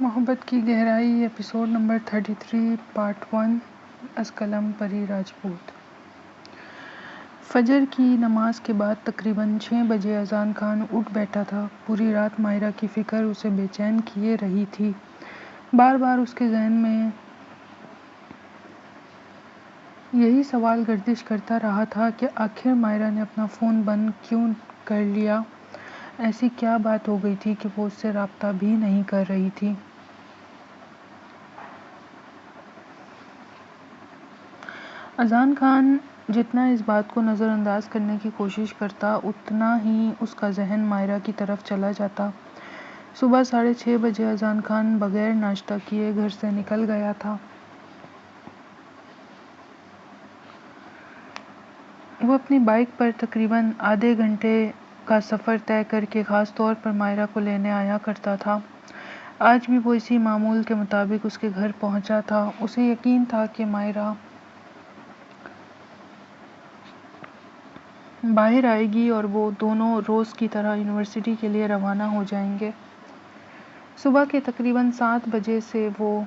محبت کی گہرائی ایپیسوڈ نمبر 33 پارٹ 1 از قلم پری راجپوت۔ فجر کی نماز کے بعد تقریباً 6 بجے اذان خان اٹھ بیٹھا تھا۔ پوری رات مائرہ کی فکر اسے بے چین کیے رہی تھی۔ بار بار اس کے ذہن میں یہی سوال گردش کرتا رہا تھا کہ آخر مائرہ نے اپنا فون بند کیوں کر لیا؟ ایسی کیا بات ہو گئی تھی کہ وہ اس سے رابطہ بھی نہیں کر رہی تھی؟ اذان خان جتنا اس بات کو نظر انداز کرنے کی کوشش کرتا اتنا ہی اس کا ذہن مائرہ کی طرف چلا جاتا۔ صبح 6:30 بجے اذان خان بغیر ناشتہ کیے گھر سے نکل گیا تھا۔ وہ اپنی بائیک پر تقریباً آدھے گھنٹے کا سفر طے کر کے خاص طور پر مائرہ کو لینے آیا کرتا تھا۔ آج بھی وہ اسی معمول کے مطابق اس کے گھر پہنچا تھا۔ اسے یقین تھا کہ مائرہ باہر آئے گی اور وہ دونوں روز کی طرح یونیورسٹی کے لیے روانہ ہو جائیں گے۔ صبح کے تقریباً 7 بجے سے وہ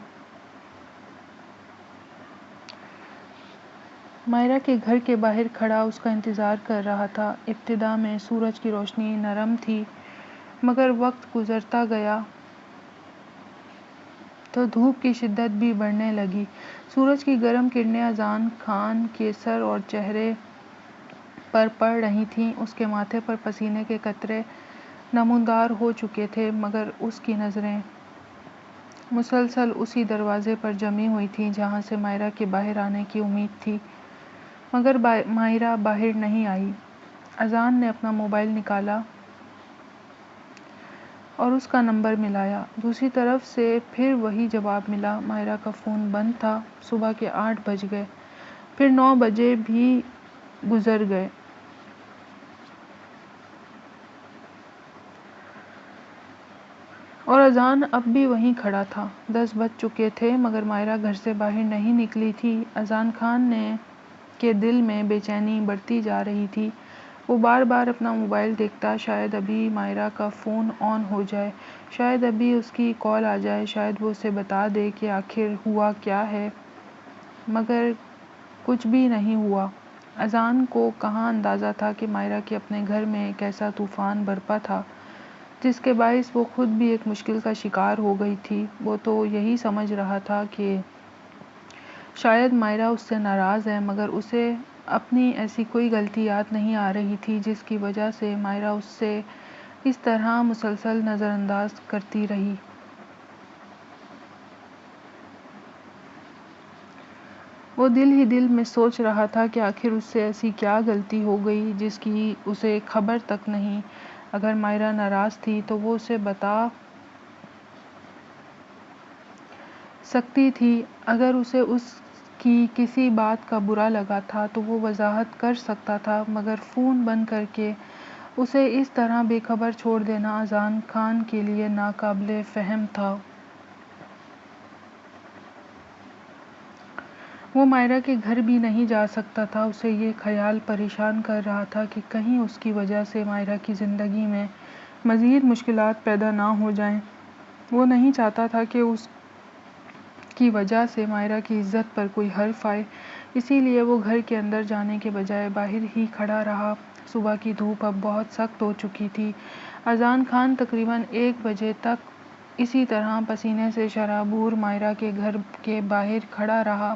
مائرہ کے گھر کے باہر کھڑا اس کا انتظار کر رہا تھا۔ ابتدا میں سورج کی روشنی نرم تھی، مگر وقت گزرتا گیا تو دھوپ کی شدت بھی بڑھنے لگی۔ سورج کی گرم کرنیں اذان خان کے سر اور چہرے پر پڑ رہی تھیں۔ اس کے ماتھے پر پسینے کے قطرے نمودار ہو چکے تھے، مگر اس کی نظریں مسلسل اسی دروازے پر جمی ہوئی تھیں جہاں سے مائرہ کے باہر آنے کی امید تھی، مگر مائرہ باہر نہیں آئی۔ اذان نے اپنا موبائل نکالا اور اس کا نمبر ملایا۔ دوسری طرف سے پھر وہی جواب ملا۔ مائرہ کا فون بند تھا۔ صبح کے 8 بج گئے، پھر 9 بجے بھی گزر گئے۔ اور اذان اب بھی وہیں کھڑا تھا۔ 10 بج چکے تھے، مگر مائرہ گھر سے باہر نہیں نکلی تھی۔ اذان خان کے دل میں بے چینی بڑھتی جا رہی تھی۔ وہ بار بار اپنا موبائل دیکھتا، شاید ابھی مائرہ کا فون آن ہو جائے، شاید ابھی اس کی کال آ جائے، شاید وہ اسے بتا دے کہ آخر ہوا کیا ہے، مگر کچھ بھی نہیں ہوا۔ اذان کو کہاں اندازہ تھا کہ مائرہ کے اپنے گھر میں ایک ایسا طوفان برپا تھا جس کے باعث وہ خود بھی ایک مشکل کا شکار ہو گئی تھی۔ وہ تو یہی سمجھ رہا تھا کہ شاید مائرہ اس سے ناراض ہے، مگر اسے اپنی ایسی کوئی غلطی یاد نہیں آ رہی تھی جس کی وجہ سے مائرہ اس سے اس طرح مسلسل نظر انداز کرتی رہی۔ وہ دل ہی دل میں سوچ رہا تھا کہ آخر اس سے ایسی کیا غلطی ہو گئی جس کی اسے خبر تک نہیں۔ اگر مائرہ ناراض تھی تو وہ اسے بتا سکتی تھی، اگر اسے اس کی کسی بات کا برا لگا تھا تو وہ وضاحت کر سکتا تھا، مگر فون بند کر کے اسے اس طرح بے خبر چھوڑ دینا اذان خان کے لیے ناقابل فہم تھا۔ وہ مائرہ کے گھر بھی نہیں جا سکتا تھا۔ اسے یہ خیال پریشان کر رہا تھا کہ کہیں اس کی وجہ سے مائرہ کی زندگی میں مزید مشکلات پیدا نہ ہو جائیں۔ وہ نہیں چاہتا تھا کہ اس کی وجہ سے مائرہ کی عزت پر کوئی حرف آئے، اسی لیے وہ گھر کے اندر جانے کے بجائے باہر ہی کھڑا رہا۔ صبح کی دھوپ اب بہت سخت ہو چکی تھی۔ اذان خان تقریباً 1 بجے تک اسی طرح پسینے سے شرابور مائرہ کے گھر کے باہر کھڑا رہا۔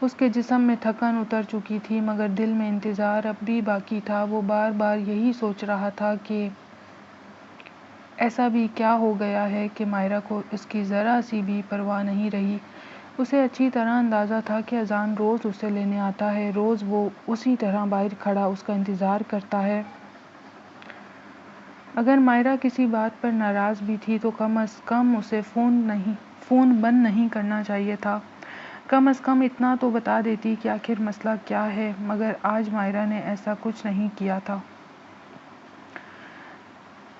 اس کے جسم میں تھکن اتر چکی تھی، مگر دل میں انتظار اب بھی باقی تھا۔ وہ بار بار یہی سوچ رہا تھا کہ ایسا بھی کیا ہو گیا ہے کہ مائرہ کو اس کی ذرا سی بھی پرواہ نہیں رہی۔ اسے اچھی طرح اندازہ تھا کہ اذان روز اسے لینے آتا ہے، روز وہ اسی طرح باہر کھڑا اس کا انتظار کرتا ہے۔ اگر مائرہ کسی بات پر ناراض بھی تھی تو کم از کم اسے فون بند نہیں کرنا چاہیے تھا۔ کم از کم اتنا تو بتا دیتی کہ آخر مسئلہ کیا ہے، مگر آج مائرہ نے ایسا کچھ نہیں کیا تھا۔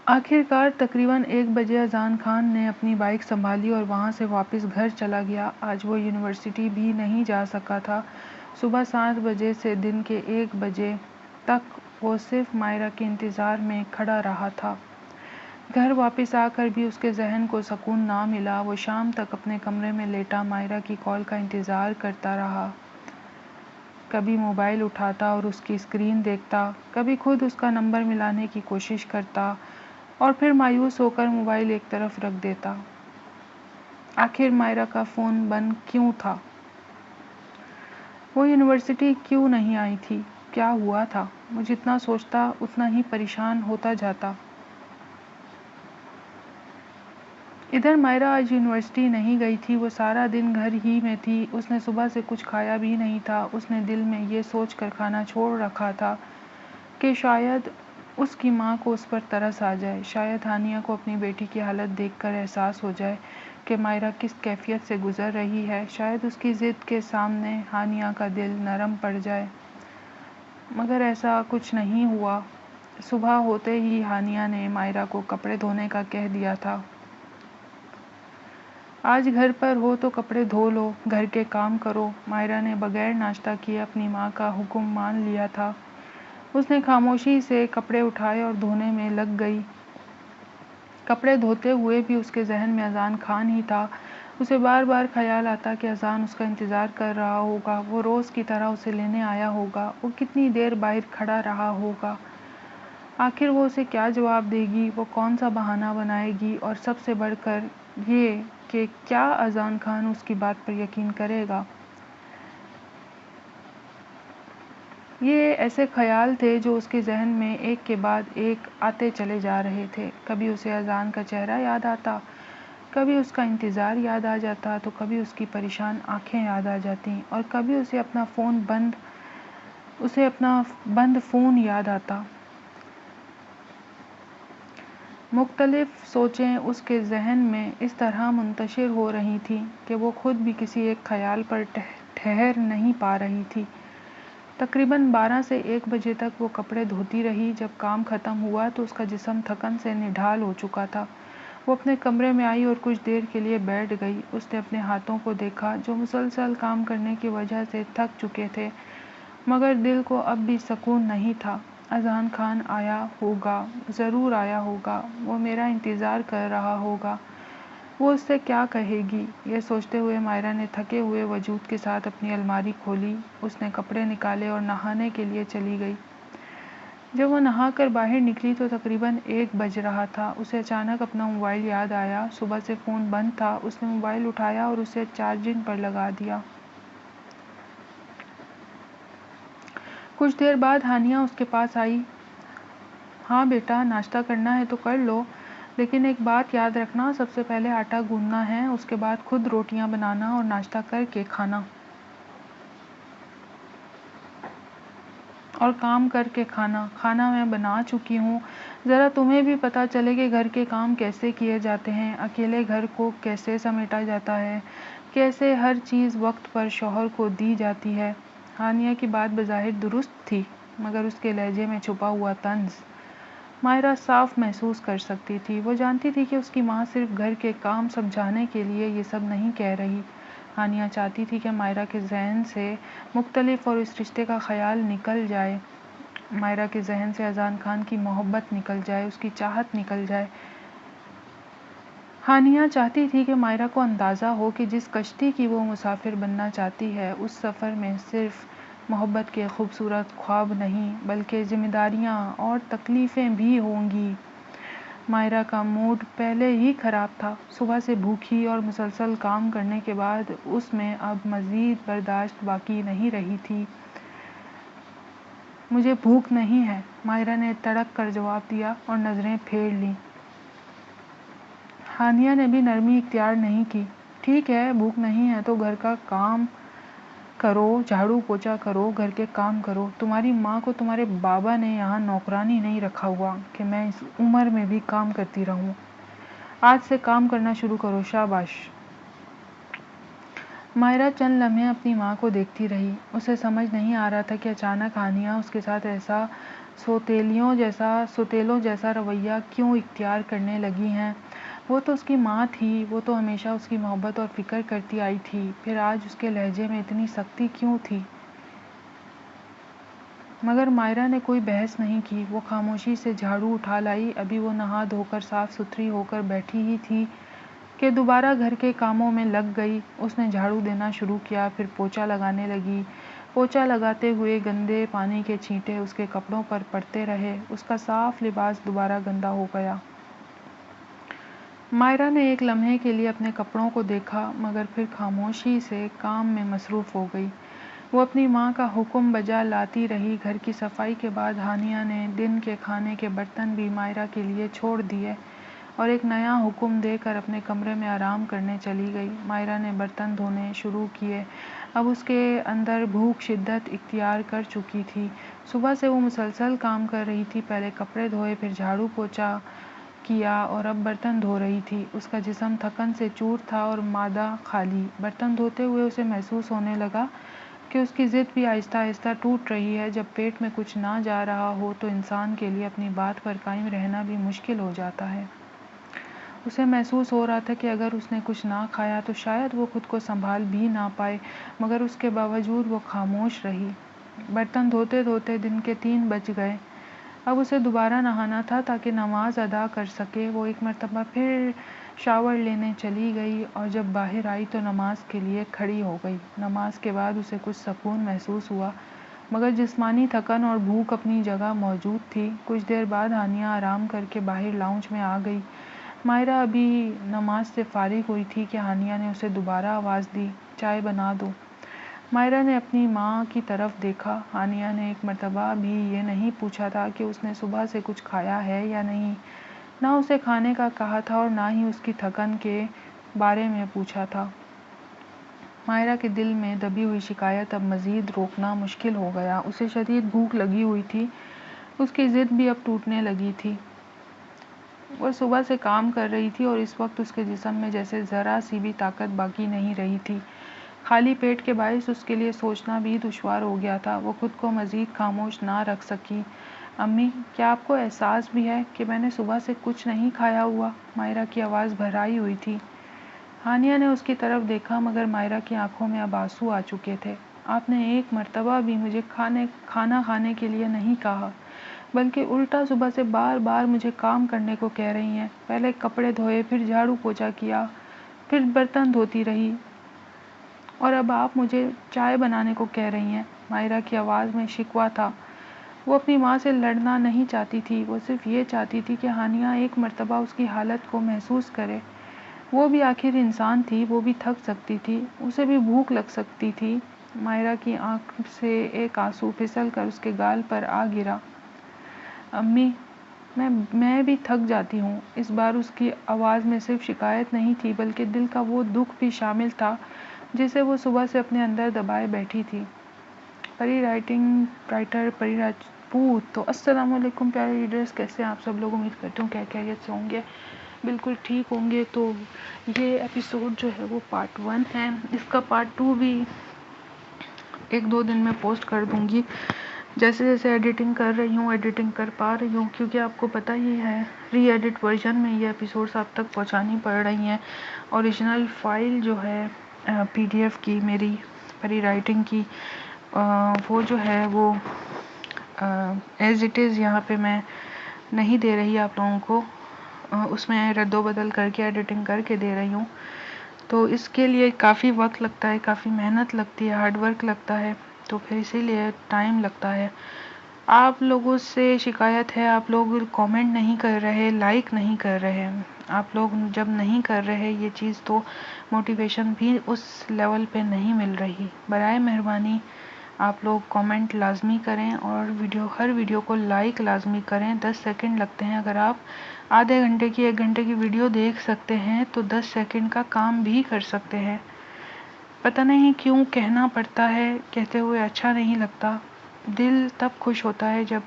آخر کار تقریباً 1 بجے اذان خان نے اپنی بائیک سنبھالی اور وہاں سے واپس گھر چلا گیا۔ آج وہ یونیورسٹی بھی نہیں جا سکا تھا۔ صبح 7 بجے سے دن کے 1 بجے تک وہ صرف مائرہ کے انتظار میں کھڑا رہا تھا۔ گھر واپس آ کر بھی اس کے ذہن کو سکون نہ ملا۔ وہ شام تک اپنے کمرے میں لیٹا مائرہ کی کال کا انتظار کرتا رہا۔ کبھی موبائل اٹھاتا اور اس کی اسکرین دیکھتا، کبھی خود اس کا نمبر ملانے کی کوشش کرتا اور پھر مایوس ہو کر موبائل ایک طرف رکھ دیتا۔ آخر مائرہ کا فون بند کیوں تھا؟ وہ یونیورسٹی کیوں نہیں آئی تھی؟ کیا ہوا تھا؟ وہ جتنا سوچتا اتنا ہی پریشان ہوتا جاتا۔ ادھر مائرہ آج یونیورسٹی نہیں گئی تھی، وہ سارا دن گھر ہی میں تھی۔ اس نے صبح سے کچھ کھایا بھی نہیں تھا۔ اس نے دل میں یہ سوچ کر کھانا چھوڑ رکھا تھا کہ شاید اس کی ماں کو اس پر ترس آ جائے، شاید ہانیہ کو اپنی بیٹی کی حالت دیکھ کر احساس ہو جائے کہ مائرہ کس کیفیت سے گزر رہی ہے، شاید اس کی ضد کے سامنے ہانیہ کا دل نرم پڑ جائے۔ مگر ایسا کچھ نہیں ہوا۔ صبح ہوتے ہی ہانیہ نے مائرہ کو کپڑے دھونے کا کہہ دیا تھا۔ آج گھر پر ہو تو کپڑے دھو لو، گھر کے کام کرو۔ مائرہ نے بغیر ناشتہ کیے اپنی ماں کا حکم مان لیا تھا۔ اس نے خاموشی سے کپڑے اٹھائے اور دھونے میں لگ گئی۔ کپڑے دھوتے ہوئے بھی اس کے ذہن میں اذان خان ہی تھا۔ اسے بار بار خیال آتا کہ اذان اس کا انتظار کر رہا ہوگا، وہ روز کی طرح اسے لینے آیا ہوگا، وہ کتنی دیر باہر کھڑا رہا ہوگا۔ آخر وہ اسے کیا جواب دے گی، وہ کون سا بہانہ بنائے گی، اور سب سے بڑھ کر یہ کہ کیا اذان خان اس کی بات پر یقین کرے گا؟ یہ ایسے خیال تھے جو اس کے ذہن میں ایک کے بعد ایک آتے چلے جا رہے تھے۔ کبھی اسے اذان کا چہرہ یاد آتا، کبھی اس کا انتظار یاد آ جاتا، تو کبھی اس کی پریشان آنکھیں یاد آ جاتیں، اور کبھی اسے اپنا بند فون یاد آتا۔ مختلف سوچیں اس کے ذہن میں اس طرح منتشر ہو رہی تھیں کہ وہ خود بھی کسی ایک خیال پر ٹھہر نہیں پا رہی تھی۔ تقریباً 12 سے 1 بجے تک وہ کپڑے دھوتی رہی۔ جب کام ختم ہوا تو اس کا جسم تھکن سے نڈھال ہو چکا تھا۔ وہ اپنے کمرے میں آئی اور کچھ دیر کے لیے بیٹھ گئی۔ اس نے اپنے ہاتھوں کو دیکھا جو مسلسل کام کرنے کی وجہ سے تھک چکے تھے، مگر دل کو اب بھی سکون نہیں تھا۔ اذان خان آیا ہوگا، ضرور آیا ہوگا، وہ میرا انتظار کر رہا ہوگا، وہ اس سے کیا کہے گی؟ یہ سوچتے ہوئے مائرہ نے تھکے ہوئے وجود کے ساتھ اپنی الماری کھولی۔ اس نے کپڑے نکالے اور نہانے کے لیے چلی گئی۔ جب وہ نہا کر باہر نکلی تو تقریباً 1 بج رہا تھا۔ اسے اچانک اپنا موبائل یاد آیا۔ صبح سے فون بند تھا۔ اس نے موبائل اٹھایا اور اسے چارجنگ پر لگا دیا۔ کچھ دیر بعد ہانیہ اس کے پاس آئی۔ ہاں بیٹا، ناشتہ کرنا ہے تو کر لو، لیکن ایک بات یاد رکھنا، سب سے پہلے آٹا گوندھنا ہے، اس کے بعد خود روٹیاں بنانا اور ناشتہ کر کے کھانا، اور کام کر کے کھانا۔ کھانا میں بنا چکی ہوں، ذرا تمہیں بھی پتہ چلے کہ گھر کے کام کیسے کیے جاتے ہیں، اکیلے گھر کو کیسے سمیٹا جاتا ہے، کیسے ہر چیز وقت پر شوہر کو دی جاتی ہے۔ ہانیہ کی بات بظاہر درست تھی، مگر اس کے لہجے میں چھپا ہوا طنز مائرہ صاف محسوس کر سکتی تھی۔ وہ جانتی تھی کہ اس کی ماں صرف گھر کے کام سمجھانے کے لیے یہ سب نہیں کہہ رہی۔ ہانیہ چاہتی تھی کہ مائرہ کے ذہن سے مختلف اور اس رشتے کا خیال نکل جائے، مائرہ کے ذہن سے اذان خان کی محبت نکل جائے، اس کی چاہت نکل جائے۔ ہانیہ چاہتی تھی کہ مائرہ کو اندازہ ہو کہ جس کشتی کی وہ مسافر بننا چاہتی ہے، اس سفر میں صرف محبت کے خوبصورت خواب نہیں بلکہ ذمہ داریاں اور تکلیفیں بھی ہوں گی۔ مائرہ کا موڈ پہلے ہی خراب تھا۔ صبح سے بھوکی اور مسلسل کام کرنے کے بعد اس میں اب مزید برداشت باقی نہیں رہی تھی۔ مجھے بھوک نہیں ہے، مائرہ نے تڑک کر جواب دیا اور نظریں پھیر لیں۔ ہانیہ نے بھی نرمی اختیار نہیں کی۔ ٹھیک ہے، بھوک نہیں ہے تو گھر کا کام کرو، جھاڑو پوچھا کرو، گھر کے کام کرو۔ تمہاری ماں کو تمہارے بابا نے یہاں نوکرانی نہیں رکھا ہوا کہ میں اس عمر میں بھی کام کرتی رہوں۔ آج سے کام کرنا شروع کرو، شاباش۔ مائرہ چند لمحے اپنی ماں کو دیکھتی رہی۔ اسے سمجھ نہیں آ رہا تھا کہ اچانک ہانیہ اس کے ساتھ ایسا سوتیلوں جیسا رویہ کیوں اختیار کرنے لگی ہیں۔ وہ تو اس کی ماں تھی، وہ تو ہمیشہ اس کی محبت اور فکر کرتی آئی تھی، پھر آج اس کے لہجے میں اتنی سختی کیوں تھی؟ مگر مائرہ نے کوئی بحث نہیں کی۔ وہ خاموشی سے جھاڑو اٹھا لائی۔ ابھی وہ نہا دھو کر صاف ستھری ہو کر بیٹھی ہی تھی کہ دوبارہ گھر کے کاموں میں لگ گئی۔ اس نے جھاڑو دینا شروع کیا، پھر پوچھا لگانے لگی۔ پوچھا لگاتے ہوئے گندے پانی کے چھینٹے اس کے کپڑوں پر پڑتے رہے۔ اس کا صاف لباس دوبارہ گندا ہو گیا۔ مائرہ نے ایک لمحے کے لیے اپنے کپڑوں کو دیکھا، مگر پھر خاموشی سے کام میں مصروف ہو گئی۔ وہ اپنی ماں کا حکم بجا لاتی رہی۔ گھر کی صفائی کے بعد ہانیہ نے دن کے کھانے کے برتن بھی مائرہ کے لیے چھوڑ دیے اور ایک نیا حکم دے کر اپنے کمرے میں آرام کرنے چلی گئی۔ مائرہ نے برتن دھونے شروع کیے۔ اب اس کے اندر بھوک شدت اختیار کر چکی تھی۔ صبح سے وہ مسلسل کام کر رہی تھی، پہلے کپڑے دھوئے، پھر جھاڑو پوچھا کیا اور اب برتن دھو رہی تھی۔ اس کا جسم تھکن سے چور تھا اور معدہ خالی۔ برتن دھوتے ہوئے اسے محسوس ہونے لگا کہ اس کی ضد بھی آہستہ آہستہ ٹوٹ رہی ہے۔ جب پیٹ میں کچھ نہ جا رہا ہو تو انسان کے لیے اپنی بات پر قائم رہنا بھی مشکل ہو جاتا ہے۔ اسے محسوس ہو رہا تھا کہ اگر اس نے کچھ نہ کھایا تو شاید وہ خود کو سنبھال بھی نہ پائے، مگر اس کے باوجود وہ خاموش رہی۔ برتن دھوتے دھوتے دن کے 3 بج گئے۔ اب اسے دوبارہ نہانا تھا تاکہ نماز ادا کر سکے۔ وہ ایک مرتبہ پھر شاور لینے چلی گئی اور جب باہر آئی تو نماز کے لیے کھڑی ہو گئی۔ نماز کے بعد اسے کچھ سکون محسوس ہوا، مگر جسمانی تھکن اور بھوک اپنی جگہ موجود تھی۔ کچھ دیر بعد ہانیہ آرام کر کے باہر لاؤنج میں آ گئی۔ مائرہ ابھی نماز سے فارغ ہوئی تھی کہ ہانیہ نے اسے دوبارہ آواز دی، چائے بنا دو۔ مائرہ نے اپنی ماں کی طرف دیکھا۔ ہانیہ نے ایک مرتبہ بھی یہ نہیں پوچھا تھا کہ اس نے صبح سے کچھ کھایا ہے یا نہیں۔ نہ اسے کھانے کا کہا تھا اور نہ ہی اس کی تھکن کے بارے میں پوچھا تھا۔ مائرہ کے دل میں دبی ہوئی شکایت اب مزید روکنا مشکل ہو گیا۔ اسے شدید بھوک لگی ہوئی تھی۔ اس کی ضد بھی اب ٹوٹنے لگی تھی۔ وہ صبح سے کام کر رہی تھی اور اس وقت اس کے جسم میں جیسے ذرا سی بھی طاقت باقی نہیں رہی تھی۔ خالی پیٹ کے باعث اس کے لیے سوچنا بھی دشوار ہو گیا تھا۔ وہ خود کو مزید خاموش نہ رکھ سکی۔ امی، کیا آپ کو احساس بھی ہے کہ میں نے صبح سے کچھ نہیں کھایا ہوا؟ مائرہ کی آواز بھرائی ہوئی تھی۔ ہانیہ نے اس کی طرف دیکھا، مگر مائرہ کی آنکھوں میں اب آنسو آ چکے تھے۔ آپ نے ایک مرتبہ بھی مجھے کھانا کھانے کے لیے نہیں کہا، بلکہ الٹا صبح سے بار بار مجھے کام کرنے کو کہہ رہی ہیں۔ پہلے کپڑے دھوئے، پھر جھاڑو پوچھا کیا، پھر برتن دھوتی رہی، اور اب آپ مجھے چائے بنانے کو کہہ رہی ہیں۔ مائرہ کی آواز میں شکوہ تھا۔ وہ اپنی ماں سے لڑنا نہیں چاہتی تھی، وہ صرف یہ چاہتی تھی کہ ہانیہ ایک مرتبہ اس کی حالت کو محسوس کرے۔ وہ بھی آخر انسان تھی، وہ بھی تھک سکتی تھی، اسے بھی بھوک لگ سکتی تھی۔ مائرہ کی آنکھ سے ایک آنسو پھسل کر اس کے گال پر آ گرا۔ امی، میں بھی تھک جاتی ہوں۔ اس بار اس کی آواز میں صرف شکایت نہیں تھی، بلکہ دل کا وہ دکھ بھی شامل تھا جسے وہ صبح سے اپنے اندر دبائے بیٹھی تھی۔ پری رائٹر پری راجپوت۔ تو السلام علیکم پیارے ریڈرز، کیسے ہیں آپ سب لوگ؟ امید کرتی ہوں کہ خیریت سے ہوں گے، بالکل ٹھیک ہوں گے۔ تو یہ ایپیسوڈ جو ہے وہ پارٹ 1 ہے۔ اس کا پارٹ 2 بھی 1-2 دن میں پوسٹ کر دوں گی، جیسے جیسے ایڈیٹنگ کر رہی ہوں، ایڈیٹنگ کر پا رہی ہوں، کیونکہ آپ کو پتہ ہی ہے ری ایڈٹ ورژن میں یہ ایپیسوڈز آپ تک پہنچانی پڑ رہی ہیں۔ اوریجنل فائل جو ہے PDF کی میری پری رائٹنگ کی، وہ جو ہے وہ ایز اٹ از یہاں پہ میں نہیں دے رہی آپ لوگوں کو، اس میں رد و بدل کر کے ایڈیٹنگ کر کے دے رہی ہوں۔ تو اس کے لیے کافی وقت لگتا ہے، کافی محنت لگتی ہے، ہارڈ ورک لگتا ہے، تو پھر اسی لیے ٹائم لگتا ہے۔ آپ لوگوں سے شکایت ہے، آپ لوگ کامنٹ نہیں کر رہے، لائک نہیں کر رہے۔ آپ لوگ جب نہیں کر رہے یہ چیز تو موٹیویشن بھی اس لیول پہ نہیں مل رہی۔ برائے مہربانی آپ لوگ کامنٹ لازمی کریں اور ہر ویڈیو کو لائک لازمی کریں۔ 10 سیکنڈ لگتے ہیں۔ اگر آپ آدھے گھنٹے کی 1 گھنٹے کی ویڈیو دیکھ سکتے ہیں تو 10 سیکنڈ کا کام بھی کر سکتے ہیں۔ پتہ نہیں کیوں کہنا پڑتا ہے، کہتے ہوئے اچھا نہیں لگتا۔ دل تب خوش ہوتا ہے جب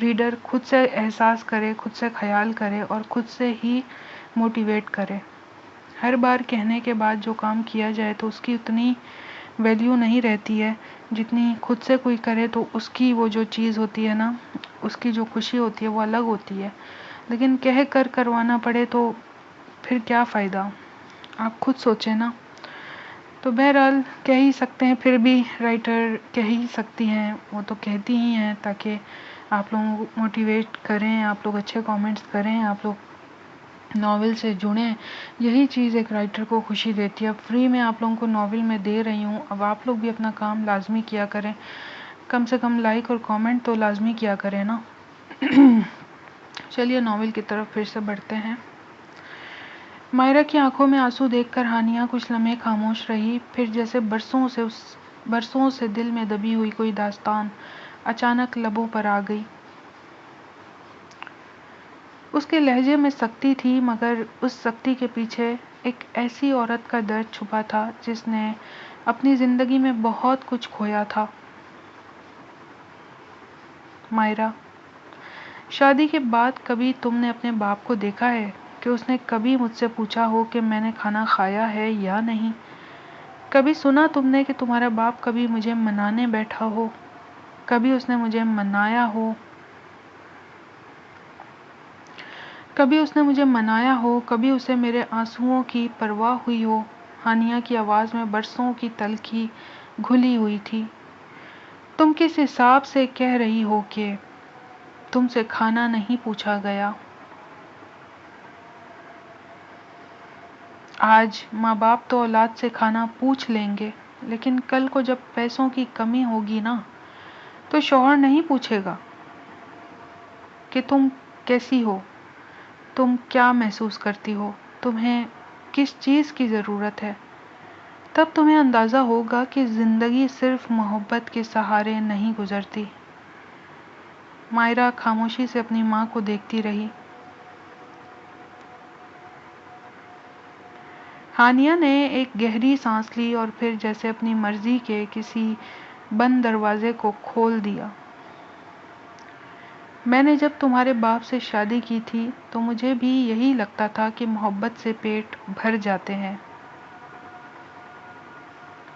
ریڈر خود سے احساس کرے، خود سے خیال کرے اور خود سے ہی موٹیویٹ کرے۔ ہر بار کہنے کے بعد جو کام کیا جائے تو اس کی اتنی ویلیو نہیں رہتی ہے جتنی خود سے کوئی کرے تو اس کی وہ جو چیز ہوتی ہے نا، اس کی جو خوشی ہوتی ہے وہ الگ ہوتی ہے۔ لیکن کہہ کر کروانا پڑے تو پھر کیا فائدہ؟ آپ خود سوچیں نا۔ تو بہرحال کہہ ہی سکتے ہیں، پھر بھی رائٹر کہہ ہی سکتی ہیں، وہ تو کہتی ہی ہیں تاکہ آپ لوگوں کو موٹیویٹ کریں، آپ لوگ اچھے کامنٹس کریں، آپ لوگ ناول سے جڑیں. یہی چیز ایک رائٹر کو خوشی دیتی ہے. اب فری میں آپ لوگوں کو ناول میں دے رہی ہوں، اب آپ لوگ بھی اپنا کام لازمی کیا کریں، کم سے کم لائک اور کامنٹ تو لازمی کیا کریں نا. چلیے ناول کی طرف پھر سے بڑھتے ہیں. مائرہ کی آنکھوں میں آنسو دیکھ کر ہانیہ کچھ لمحے خاموش رہی، پھر جیسے برسوں سے دل میں دبی ہوئی کوئی داستان اچانک لبوں پر آ گئی. اس کے لہجے میں سختی تھی، مگر اس سختی کے پیچھے ایک ایسی عورت کا درد چھپا تھا جس نے اپنی زندگی میں بہت کچھ کھویا تھا. مائرہ، شادی کے بعد کبھی تم نے اپنے باپ کو دیکھا ہے کہ اس نے کبھی مجھ سے پوچھا ہو کہ میں نے کھانا کھایا ہے یا نہیں؟ کبھی سنا تم نے کہ تمہارا باپ کبھی مجھے منانے بیٹھا ہو؟ کبھی اس نے مجھے منایا ہو؟ کبھی اسے میرے آنسوؤں کی پرواہ ہوئی ہو؟ ہانیہ کی آواز میں برسوں کی تلخی گھلی ہوئی تھی. تم کس حساب سے کہہ رہی ہو کہ تم سے کھانا نہیں پوچھا گیا؟ آج ماں باپ تو اولاد سے کھانا پوچھ لیں گے، لیکن کل کو جب پیسوں کی کمی ہوگی نا، تو شوہر نہیں پوچھے گا کہ تم کیسی ہو، تم کیا محسوس کرتی ہو، تمہیں کس چیز کی ضرورت ہے. تب تمہیں اندازہ ہوگا کہ زندگی صرف محبت کے سہارے نہیں گزرتی. مائرہ خاموشی سے اپنی ماں کو دیکھتی رہی. ہانیہ نے ایک گہری سانس لی اور پھر جیسے اپنی مرضی کے کسی بند دروازے کو کھول دیا. میں نے جب تمہارے باپ سے شادی کی تھی تو مجھے بھی یہی لگتا تھا کہ محبت سے پیٹ بھر جاتے ہیں.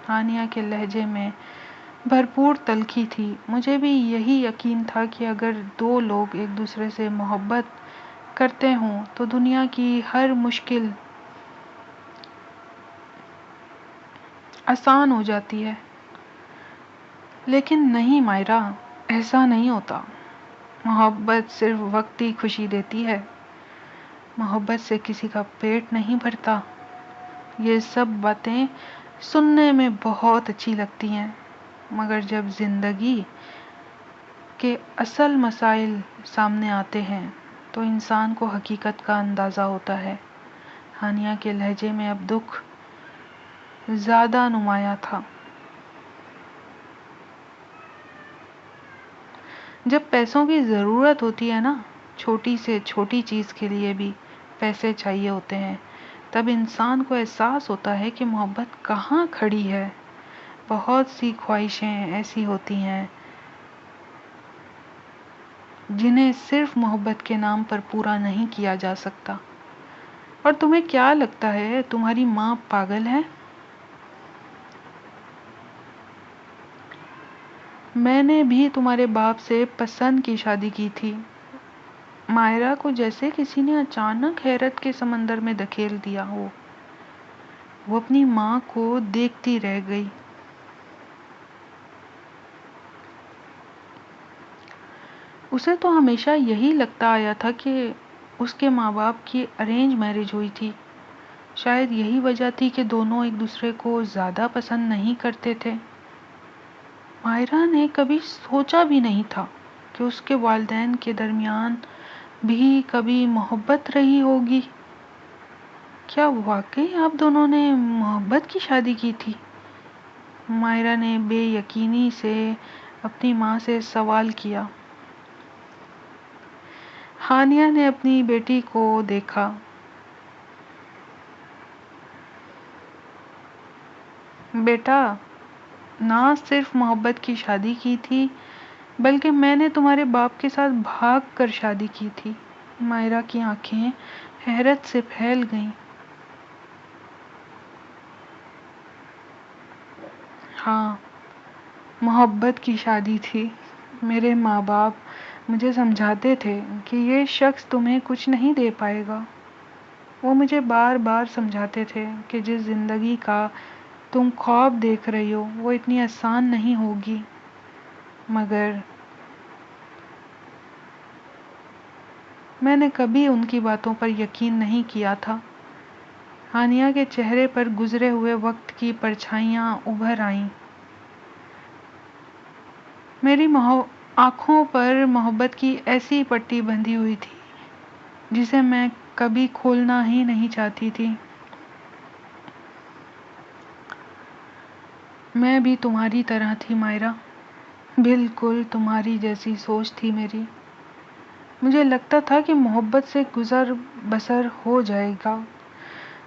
ہانیہ کے لہجے میں بھرپور تلخی تھی. مجھے بھی یہی یقین تھا کہ اگر دو لوگ ایک دوسرے سے محبت کرتے ہوں تو دنیا کی ہر مشکل آسان ہو جاتی ہے. لیکن نہیں مائرہ، ایسا نہیں ہوتا. محبت صرف وقتی خوشی دیتی ہے. محبت سے کسی کا پیٹ نہیں بھرتا. یہ سب باتیں سننے میں بہت اچھی لگتی ہیں، مگر جب زندگی کے اصل مسائل سامنے آتے ہیں تو انسان کو حقیقت کا اندازہ ہوتا ہے. ہانیہ کے لہجے میں اب دکھ زیادہ نمایاں تھا. جب پیسوں کی ضرورت ہوتی ہے نا، چھوٹی سے چھوٹی چیز کے لیے بھی پیسے چاہیے ہوتے ہیں، تب انسان کو احساس ہوتا ہے کہ محبت کہاں کھڑی ہے. بہت سی خواہشیں ایسی ہوتی ہیں جنہیں صرف محبت کے نام پر پورا نہیں کیا جا سکتا. اور تمہیں کیا لگتا ہے تمہاری ماں پاگل ہے؟ میں نے بھی تمہارے باپ سے پسند کی شادی کی تھی. مائرہ کو جیسے کسی نے اچانک حیرت کے سمندر میں دھکیل دیا ہو. وہ اپنی ماں کو دیکھتی رہ گئی. اسے تو ہمیشہ یہی لگتا آیا تھا کہ اس کے ماں باپ کی ارینج میرج ہوئی تھی. شاید یہی وجہ تھی کہ دونوں ایک دوسرے کو زیادہ پسند نہیں کرتے تھے. مائرہ نے کبھی سوچا بھی نہیں تھا کہ اس کے والدین کے درمیان بھی کبھی محبت رہی ہوگی. کیا واقعی آپ دونوں نے محبت کی شادی کی تھی؟ مائرہ نے بے یقینی سے اپنی ماں سے سوال کیا. ہانیہ نے اپنی بیٹی کو دیکھا. بیٹا، نہ صرف محبت کی شادی کی تھی بلکہ میں نے تمہارے باپ کے ساتھ بھاگ کر شادی کی تھی. مائرہ کی آنکھیں حیرت سے پھیل گئیں. ہاں، محبت کی شادی تھی. میرے ماں باپ مجھے سمجھاتے تھے کہ یہ شخص تمہیں کچھ نہیں دے پائے گا. وہ مجھے بار بار سمجھاتے تھے کہ جس زندگی کا تم خواب دیکھ رہی ہو، وہ اتنی آسان نہیں ہوگی، مگر میں نے کبھی ان کی باتوں پر یقین نہیں کیا تھا۔ ہانیہ کے چہرے پر گزرے ہوئے وقت کی پرچھائیاں ابھر آئیں۔ میری آنکھوں پر محبت کی ایسی پٹی بندھی ہوئی تھی جسے میں کبھی کھولنا ہی نہیں چاہتی تھی۔ میں بھی تمہاری طرح تھی مائرہ، بالکل تمہاری جیسی سوچ تھی میری۔ مجھے لگتا تھا کہ محبت سے گزر بسر ہو جائے گا،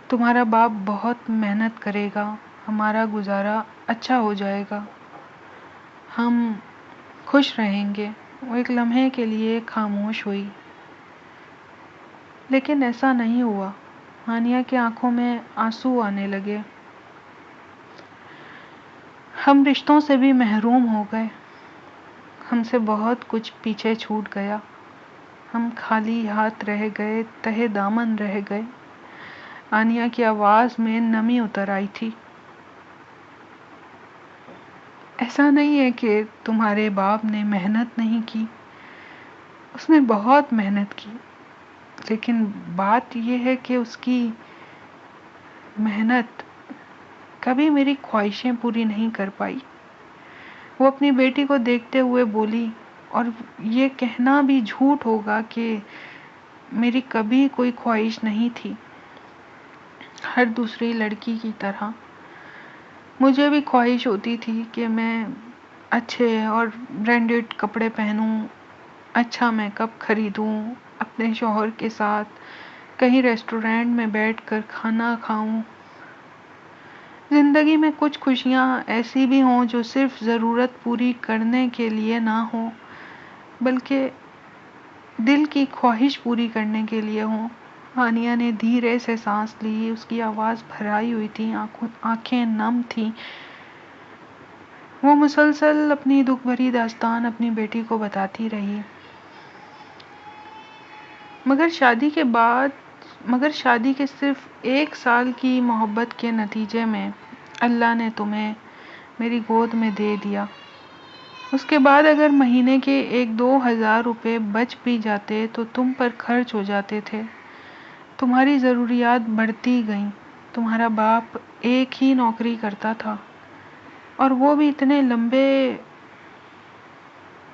تمہارا باپ بہت محنت کرے گا، ہمارا گزارا اچھا ہو جائے گا، ہم خوش رہیں گے۔ وہ ایک لمحے کے لیے خاموش ہوئی، لیکن ایسا نہیں ہوا۔ ہانیہ کی آنکھوں میں آنسو آنے لگے۔ ہم رشتوں سے بھی محروم ہو گئے، ہم سے بہت کچھ پیچھے چھوٹ گیا، ہم خالی ہاتھ رہ گئے، تہے دامن رہ گئے۔ ہانیہ کی آواز میں نمی اتر آئی تھی۔ ایسا نہیں ہے کہ تمہارے باپ نے محنت نہیں کی، اس نے بہت محنت کی، لیکن بات یہ ہے کہ اس کی محنت کبھی میری خواہشیں پوری نہیں کر پائی۔ وہ اپنی بیٹی کو دیکھتے ہوئے بولی، اور یہ کہنا بھی جھوٹ ہوگا کہ میری کبھی کوئی خواہش نہیں تھی۔ ہر دوسری لڑکی کی طرح مجھے بھی خواہش ہوتی تھی کہ میں اچھے اور برانڈڈ کپڑے پہنوں، اچھا میک اپ خریدوں، اپنے شوہر کے ساتھ کہیں ریسٹورینٹ میں بیٹھ کر کھانا کھاؤں۔ زندگی میں کچھ خوشیاں ایسی بھی ہوں جو صرف ضرورت پوری کرنے کے لیے نہ ہوں، بلکہ دل کی خواہش پوری کرنے کے لیے ہوں۔ ہانیہ نے دھیرے سے سانس لی، اس کی آواز بھرائی ہوئی تھی، آنکھیں نم تھیں۔ وہ مسلسل اپنی دکھ بھری داستان اپنی بیٹی کو بتاتی رہی۔ مگر شادی کے صرف 1 سال کی محبت کے نتیجے میں اللہ نے تمہیں میری گود میں دے دیا۔ اس کے بعد اگر مہینے کے 1-2 ہزار روپے بچ بھی جاتے تو تم پر خرچ ہو جاتے تھے۔ تمہاری ضروریات بڑھتی گئیں۔ تمہارا باپ ایک ہی نوکری کرتا تھا، اور وہ بھی اتنے لمبے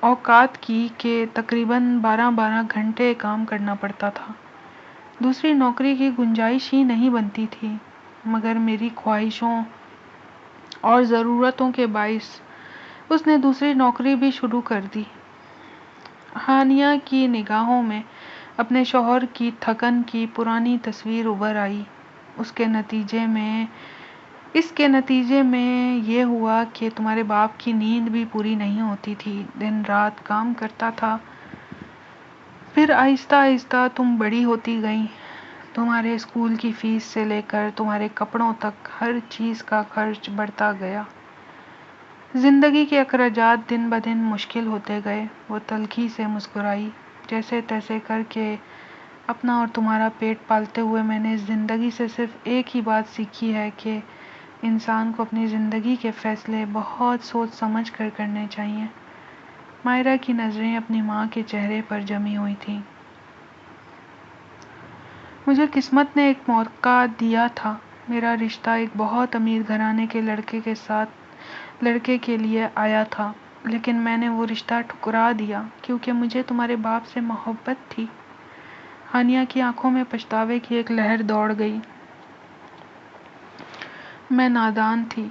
اوقات کی کہ تقریباً 12 گھنٹے کام کرنا پڑتا تھا۔ دوسری نوکری کی گنجائش ہی نہیں بنتی تھی، مگر میری خواہشوں اور ضرورتوں کے باعث اس نے دوسری نوکری بھی شروع کر دی۔ ہانیہ کی نگاہوں میں اپنے شوہر کی تھکن کی پرانی تصویر ابھر آئی۔ اس کے نتیجے میں یہ ہوا کہ تمہارے باپ کی نیند بھی پوری نہیں ہوتی تھی، دن رات کام کرتا تھا۔ پھر آہستہ آہستہ تم بڑی ہوتی گئیں، تمہارے اسکول کی فیس سے لے کر تمہارے کپڑوں تک ہر چیز کا خرچ بڑھتا گیا۔ زندگی کے اخراجات دن بدن مشکل ہوتے گئے۔ وہ تلخی سے مسکرائی۔ جیسے تیسے کر کے اپنا اور تمہارا پیٹ پالتے ہوئے میں نے زندگی سے صرف ایک ہی بات سیکھی ہے کہ انسان کو اپنی زندگی کے فیصلے بہت سوچ سمجھ کر کرنے چاہیے۔ مائرہ کی نظریں اپنی ماں کے چہرے پر جمی ہوئی تھیں۔ مجھے قسمت نے ایک موقع دیا تھا۔ میرا رشتہ ایک بہت امیر گھرانے کے لڑکے کے لیے آیا تھا، لیکن میں نے وہ رشتہ ٹھکرا دیا کیونکہ مجھے تمہارے باپ سے محبت تھی۔ ہانیہ کی آنکھوں میں پچھتاوے کی ایک لہر دوڑ گئی۔ میں نادان تھی،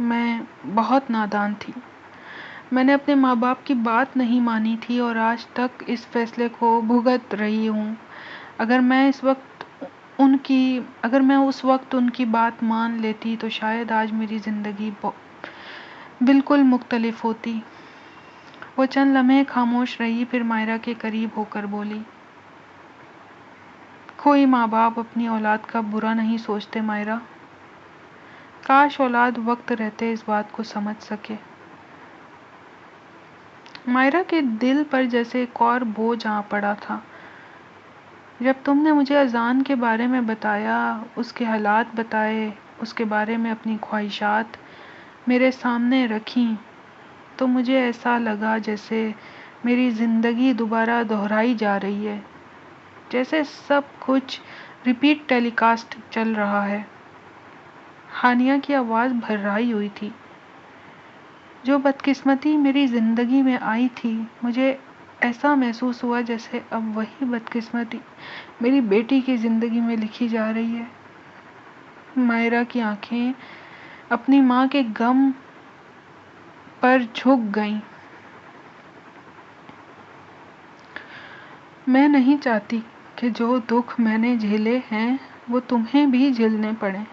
میں بہت نادان تھی۔ میں نے اپنے ماں باپ کی بات نہیں مانی تھی اور آج تک اس فیصلے کو بھگت رہی ہوں۔ اگر میں اس وقت ان کی بات مان لیتی تو شاید آج میری زندگی بالکل مختلف ہوتی۔ وہ چند لمحے خاموش رہی، پھر مائرہ کے قریب ہو کر بولی، کوئی ماں باپ اپنی اولاد کا برا نہیں سوچتے مائرہ۔ کاش اولاد وقت رہتے اس بات کو سمجھ سکے۔ مائرہ کے دل پر جیسے ایک اور بوجھ آ پڑا تھا۔ جب تم نے مجھے اذان کے بارے میں بتایا، اس کے حالات بتائے، اس کے بارے میں اپنی خواہشات میرے سامنے رکھیں تو مجھے ایسا لگا جیسے میری زندگی دوبارہ دہرائی جا رہی ہے، جیسے سب کچھ ریپیٹ ٹیلی کاسٹ چل رہا ہے۔ ہانیہ کی آواز بھررائی ہوئی تھی۔ جو بدقسمتی میری زندگی میں آئی تھی، مجھے ایسا محسوس ہوا جیسے اب وہی بدقسمتی میری بیٹی کی زندگی میں لکھی جا رہی ہے۔ مائرہ کی آنکھیں اپنی ماں کے غم پر جھک گئیں۔ میں نہیں چاہتی کہ جو دکھ میں نے جھیلے ہیں وہ تمہیں بھی جھیلنے پڑیں۔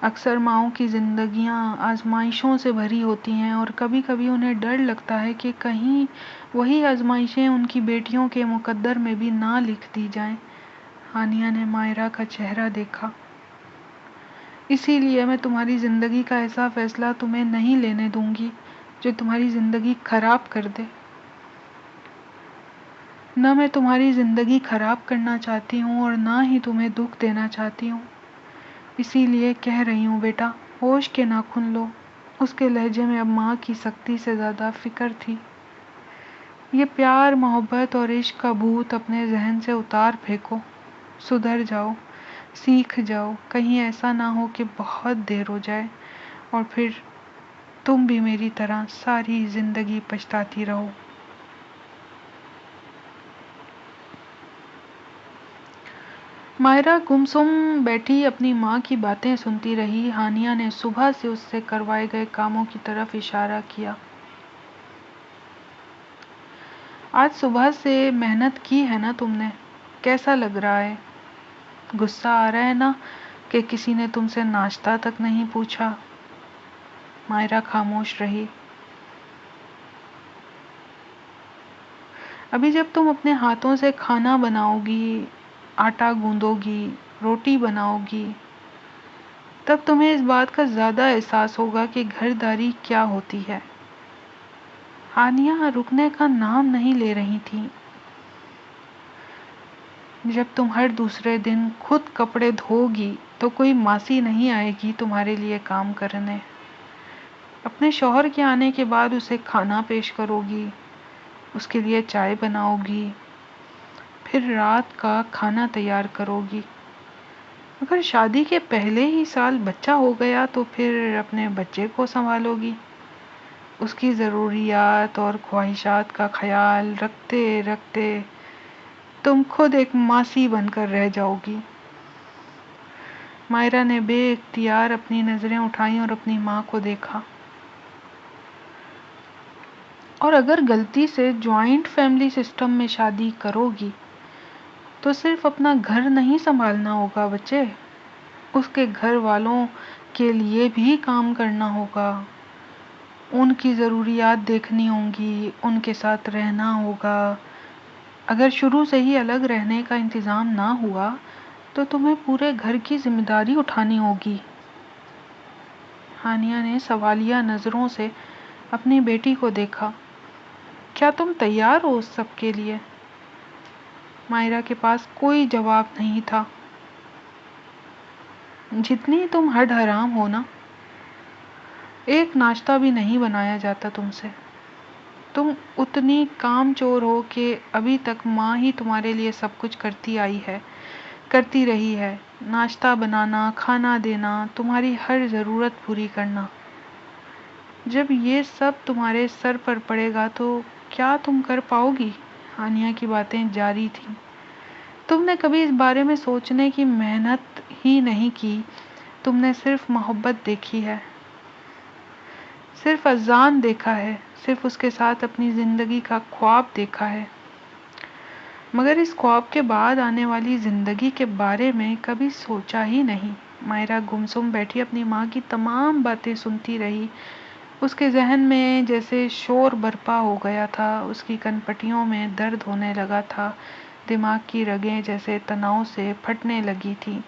اکثر ماؤں کی زندگیاں آزمائشوں سے بھری ہوتی ہیں اور کبھی کبھی انہیں ڈر لگتا ہے کہ کہیں وہی آزمائشیں ان کی بیٹیوں کے مقدر میں بھی نہ لکھ دی جائیں۔ ہانیہ نے مائرہ کا چہرہ دیکھا۔ اسی لیے میں تمہاری زندگی کا ایسا فیصلہ تمہیں نہیں لینے دوں گی جو تمہاری زندگی خراب کر دے۔ نہ میں تمہاری زندگی خراب کرنا چاہتی ہوں اور نہ ہی تمہیں دکھ دینا چاہتی ہوں۔ اسی لیے کہہ رہی ہوں بیٹا، ہوش کے ناخن لو۔ اس کے لہجے میں اب ماں کی سختی سے زیادہ فکر تھی۔ یہ پیار، محبت اور عشق کا بھوت اپنے ذہن سے اتار پھینکو۔ سدھر جاؤ، سیکھ جاؤ، کہیں ایسا نہ ہو کہ بہت دیر ہو جائے اور پھر تم بھی میری طرح ساری زندگی پچھتاتی رہو۔ مائرہ گمسم بیٹھی اپنی ماں کی باتیں سنتی رہی۔ ہانیہ نے صبح سے اس سے کروائے گئے کاموں کی طرف اشارہ کیا۔ آج صبح سے محنت کی ہے نا تم نے؟ کیسا لگ رہا ہے؟ غصہ آ رہا ہے نا کہ کسی نے تم سے ناشتہ تک نہیں پوچھا؟ مائرہ خاموش رہی۔ ابھی جب تم اپنے ہاتھوں سے کھانا بناؤ گی، آٹا گوندو گی، روٹی بناؤ گی، تب تمہیں اس بات کا زیادہ احساس ہوگا کہ گھرداری کیا ہوتی ہے۔ ہانیہ رکنے کا نام نہیں لے رہی تھی۔ جب تم ہر دوسرے دن خود کپڑے دھو گی تو کوئی ماسی نہیں آئے گی تمہارے لیے کام کرنے۔ اپنے شوہر کے آنے کے بعد اسے کھانا پیش کرو گی، اس کے لیے چائے بناؤ گی، پھر رات کا کھانا تیار کرو گی۔ اگر شادی کے پہلے ہی سال بچہ ہو گیا تو پھر اپنے بچے کو سنبھالو گی، اس کی ضروریات اور خواہشات کا خیال رکھتے رکھتے تم خود ایک ماسی بن کر رہ جاؤ گی۔ مائرہ نے بے اختیار اپنی نظریں اٹھائیں اور اپنی ماں کو دیکھا۔ اور اگر غلطی سے جوائنٹ فیملی سسٹم میں شادی کرو گی تو صرف اپنا گھر نہیں سنبھالنا ہوگا بچے، اس کے گھر والوں کے لیے بھی کام کرنا ہوگا، ان کی ضروریات دیکھنی ہوں گی، ان کے ساتھ رہنا ہوگا۔ اگر شروع سے ہی الگ رہنے کا انتظام نہ ہوا تو تمہیں پورے گھر کی ذمہ داری اٹھانی ہوگی۔ ہانیہ نے سوالیہ نظروں سے اپنی بیٹی کو دیکھا۔ کیا تم تیار ہو اس سب کے لیے؟ مائرہ کے پاس کوئی جواب نہیں تھا۔ جتنی تم ہڈ حرام ہو نا، ایک ناشتہ بھی نہیں بنایا جاتا تم سے۔ تم اتنی کام چور ہو کہ ابھی تک ماں ہی تمہارے لیے سب کچھ کرتی آئی ہے، کرتی رہی ہے، ناشتہ بنانا، کھانا دینا، تمہاری ہر ضرورت پوری کرنا۔ جب یہ سب تمہارے سر پر پڑے گا تو کیا تم کر پاؤ گی؟ ہانیہ کی باتیں جاری تھیں۔ تم نے کبھی اس بارے میں سوچنے کی محنت ہی نہیں کی، تم نے صرف محبت دیکھی ہے، صرف اذان دیکھا ہے، صرف اس کے ساتھ اپنی زندگی کا خواب دیکھا ہے، مگر اس خواب کے بعد آنے والی زندگی کے بارے میں کبھی سوچا ہی نہیں۔ مائرہ گمسم بیٹھی اپنی ماں کی تمام باتیں سنتی رہی۔ اس کے ذہن میں جیسے شور برپا ہو گیا تھا، اس کی کن پٹیوں میں درد ہونے لگا تھا، دماغ کی رگیں جیسے تناؤ سے پھٹنے لگی تھیں۔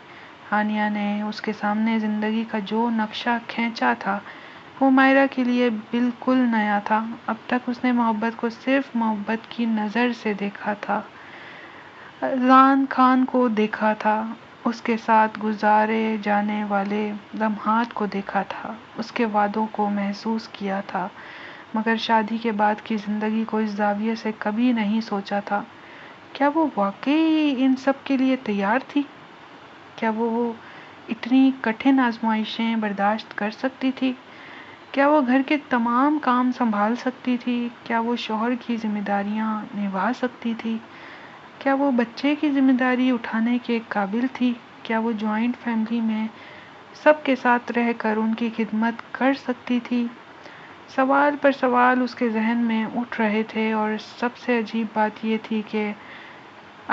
ہانیہ نے اس کے سامنے زندگی کا جو نقشہ کھینچا تھا وہ مائرہ کے لیے بالکل نیا تھا۔ اب تک اس نے محبت کو صرف محبت کی نظر سے دیکھا تھا، اذان خان کو دیکھا تھا، اس کے ساتھ گزارے جانے والے لمحات کو دیکھا تھا، اس کے وعدوں کو محسوس کیا تھا، مگر شادی کے بعد کی زندگی کو اس زاویے سے کبھی نہیں سوچا تھا۔ کیا وہ واقعی ان سب کے لیے تیار تھی؟ کیا وہ اتنی کٹھن آزمائشیں برداشت کر سکتی تھی؟ کیا وہ گھر کے تمام کام سنبھال سکتی تھی؟ کیا وہ شوہر کی ذمہ داریاں نبھا سکتی تھی؟ کیا وہ بچے کی ذمہ داری اٹھانے کے قابل تھی؟ کیا وہ جوائنٹ فیملی میں سب کے ساتھ رہ کر ان کی خدمت کر سکتی تھی؟ سوال پر سوال اس کے ذہن میں اٹھ رہے تھے، اور سب سے عجیب بات یہ تھی کہ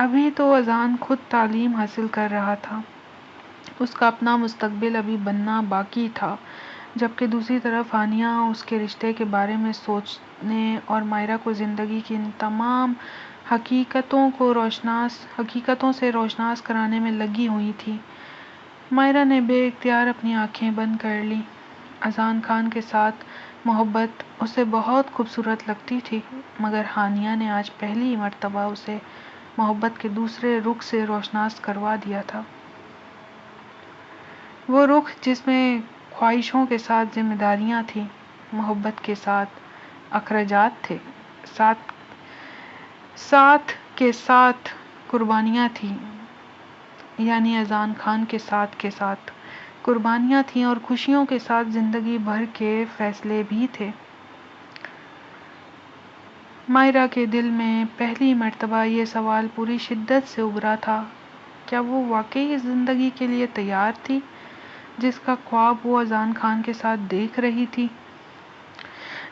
ابھی تو اذان خود تعلیم حاصل کر رہا تھا، اس کا اپنا مستقبل ابھی بننا باقی تھا، جبکہ دوسری طرف ہانیہ اس کے رشتے کے بارے میں سوچنے اور مائرہ کو زندگی کی ان تمام حقیقتوں سے روشناس کرانے میں لگی ہوئی تھی۔ مائرہ نے بے اختیار اپنی آنکھیں بند کر لیں۔ اذان خان کے ساتھ محبت اسے بہت خوبصورت لگتی تھی، مگر ہانیہ نے آج پہلی مرتبہ اسے محبت کے دوسرے رخ سے روشناس کروا دیا تھا۔ وہ رخ جس میں خواہشوں کے ساتھ ذمہ داریاں تھیں، محبت کے ساتھ اخراجات تھے، ساتھ کے ساتھ قربانیاں تھیں، یعنی اذان خان کے ساتھ قربانیاں تھیں، اور خوشیوں کے ساتھ زندگی بھر کے فیصلے بھی تھے۔ مائرہ کے دل میں پہلی مرتبہ یہ سوال پوری شدت سے ابھرا تھا، کیا وہ واقعی اس زندگی کے لیے تیار تھی جس کا خواب وہ اذان خان کے ساتھ دیکھ رہی تھی؟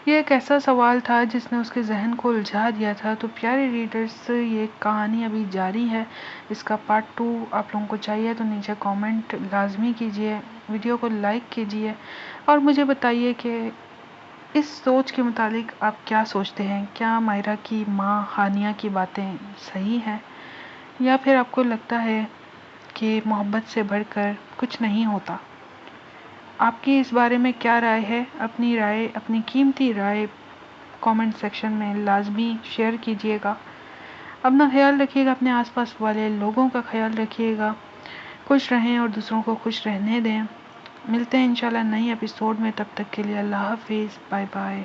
یہ ایک ایسا سوال تھا جس نے اس کے ذہن کو الجھا دیا تھا۔ تو پیارے ریڈرز، یہ کہانی ابھی جاری ہے، اس کا پارٹ 2 آپ لوگوں کو چاہیے تو نیچے کامنٹ لازمی کیجیے، ویڈیو کو لائک کیجیے، اور مجھے بتائیے کہ اس سوچ کے متعلق آپ کیا سوچتے ہیں؟ کیا مائرہ کی ماں ہانیہ کی باتیں صحیح ہیں، یا پھر آپ کو لگتا ہے کہ محبت سے بڑھ کر کچھ نہیں ہوتا؟ آپ کی اس بارے میں کیا رائے ہے؟ اپنی قیمتی رائے کامنٹ سیکشن میں لازمی شیئر کیجیے گا۔ اپنا خیال رکھیے گا، اپنے آس پاس والے لوگوں کا خیال رکھیے گا، خوش رہیں اور دوسروں کو خوش رہنے دیں۔ ملتے ہیں انشاءاللہ نئی ایپیسوڈ میں، تب تک کے لیے اللہ حافظ، بائے بائے۔